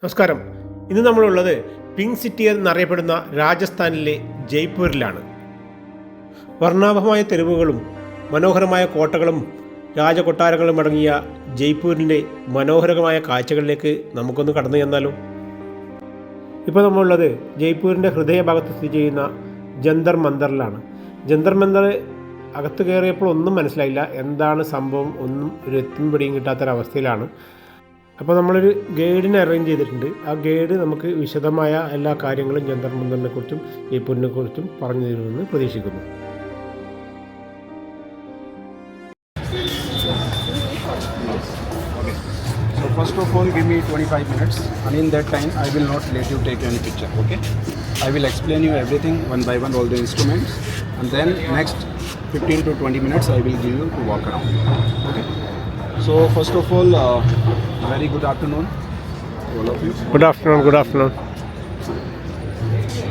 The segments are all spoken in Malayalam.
നമസ്കാരം. ഇന്ന് നമ്മളുള്ളത് പിങ്ക് സിറ്റി എന്നറിയപ്പെടുന്ന രാജസ്ഥാനിലെ ജയ്പൂരിലാണ്. വർണ്ണാഭമായ തെരുവുകളും മനോഹരമായ കോട്ടകളും രാജകൊട്ടാരങ്ങളും അടങ്ങിയ ജയ്പൂരിൻ്റെ മനോഹരമായ കാഴ്ചകളിലേക്ക് നമുക്കൊന്ന് കടന്നു ചെന്നാലോ. ഇപ്പോൾ നമ്മളുള്ളത് ജയ്പൂരിൻ്റെ ഹൃദയഭാഗത്ത് സ്ഥിതി ചെയ്യുന്ന ജന്തർ മന്ദറിലാണ്. ജന്തർ മന്ദർ അകത്ത് കയറിയപ്പോൾ ഒന്നും മനസ്സിലായില്ല, എന്താണ് സംഭവം, ഒന്നും ഒരു എത്തും പിടിയും കിട്ടാത്തൊരവസ്ഥയിലാണ്. അപ്പോൾ നമ്മളൊരു ഗൈഡിനെ അറേഞ്ച് ചെയ്തിട്ടുണ്ട്. ആ ഗൈഡ് നമുക്ക് വിശദമായ എല്ലാ കാര്യങ്ങളും ജന്തർ മന്ദറിനെ കുറിച്ചും ജയ്പൂരിനെ കുറിച്ചും പറഞ്ഞു തരുമെന്ന് പ്രതീക്ഷിക്കുന്നു. So first of all, give me 25 minutes, and in that time I will not let you take any picture, okay? I will explain you everything one by one, all the instruments, and then next 15 to 20 minutes I will give you to walk around, okay? So first of all, very good afternoon to all of you. Good afternoon.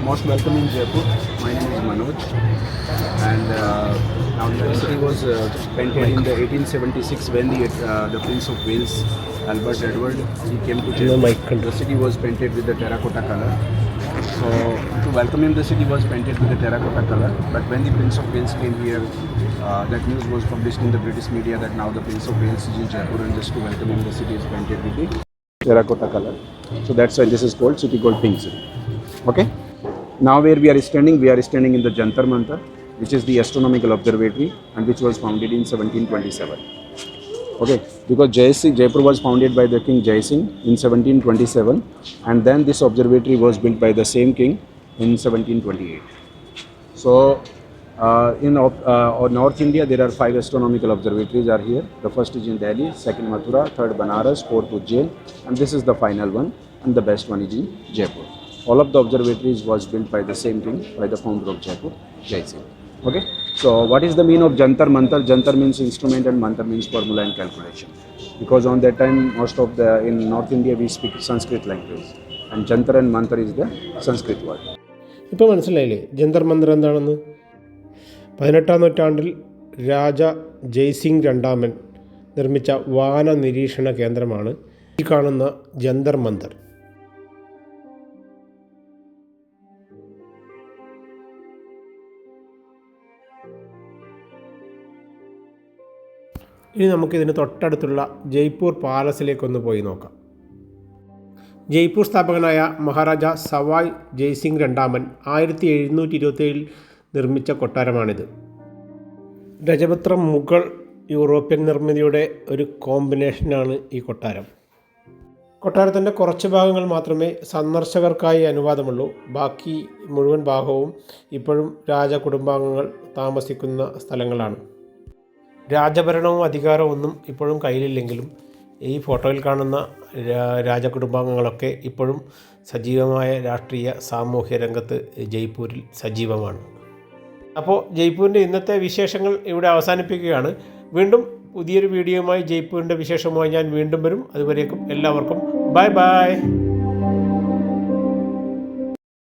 Most welcome in Jaipur. My name is Manoj, and now the city was painted in the 1876 when the Prince of Wales, Albert Edward, he came to Jaipur. The city was painted with the terracotta color. So to welcome him, the city was painted with the terracotta color. But when the Prince of Wales came here, that news was published in the British media that now the Prince of Wales is in Jaipur, and just to welcome him, the city is painted with the terracotta color. So that's why this is called city called Pink City. Okay. Now where we are standing in the Jantar Mantar, which is the astronomical observatory, and which was founded in 1727. Okay, because Jaipur was founded by the King Jai Singh in 1727, and then this observatory was built by the same king in 1728. So in North India there are 5 astronomical observatories are here. The first is in Delhi, second Mathura, third Banaras, fourth Ujjain, and this is the final one, and the best one is in Jaipur. All of the observatories was built by the same king, by the founder of Jaipur, Jai Singh. Okay. So what is the meaning of Jantar Mantar? Jantar means instrument and Mantar means formula and calculation. Because on that time in North India we speak Sanskrit language, and Jantar and Mantar is the Sanskrit word. ഇപ്പോൾ മനസ്സിലായില്ലേ ജന്തർ മന്ദർ എന്താണെന്ന്? 18-ാം നൂറ്റാണ്ടിൽ രാജ ജയ്സിംഗ് രണ്ടാമൻ നിർമ്മിച്ച വാന നിരീക്ഷണ കേന്ദ്രമാണ് ഈ കാണുന്ന ജന്തർ മന്ദർ. ഇനി നമുക്കിതിന് തൊട്ടടുത്തുള്ള ജയ്പൂർ പാലസിലേക്കൊന്ന് പോയി നോക്കാം. ജയ്പൂർ സ്ഥാപകനായ മഹാരാജ സവായ് ജയ്സിംഗ് രണ്ടാമൻ 1727 നിർമ്മിച്ച കൊട്ടാരമാണിത്. രജപുത്ര മുഗൾ യൂറോപ്യൻ നിർമ്മിതിയുടെ ഒരു കോമ്പിനേഷനാണ് ഈ കൊട്ടാരം. കൊട്ടാരത്തിൻ്റെ കുറച്ച് ഭാഗങ്ങൾ മാത്രമേ സന്ദർശകർക്കായി അനുവാദമുള്ളൂ. ബാക്കി മുഴുവൻ ഭാഗവും ഇപ്പോഴും രാജകുടുംബാംഗങ്ങൾ താമസിക്കുന്ന സ്ഥലങ്ങളാണ്. രാജഭരണവും അധികാരവും ഒന്നും ഇപ്പോഴും കയ്യിലില്ലെങ്കിലും ഈ ഫോട്ടോയിൽ കാണുന്ന രാജകുടുംബാംഗങ്ങളൊക്കെ ഇപ്പോഴും സജീവമായ രാഷ്ട്രീയ സാമൂഹ്യ രംഗത്ത് ജയ്പൂരിൽ സജീവമാണ്. അപ്പോൾ ജയ്പൂരിൻ്റെ ഇന്നത്തെ വിശേഷങ്ങൾ ഇവിടെ അവസാനിപ്പിക്കുകയാണ്. വീണ്ടും പുതിയൊരു വീഡിയോയുമായി ജയ്പൂരിൻ്റെ വിശേഷവുമായി ഞാൻ വീണ്ടും വരും. അതുവരേക്കും എല്ലാവർക്കും ബൈ.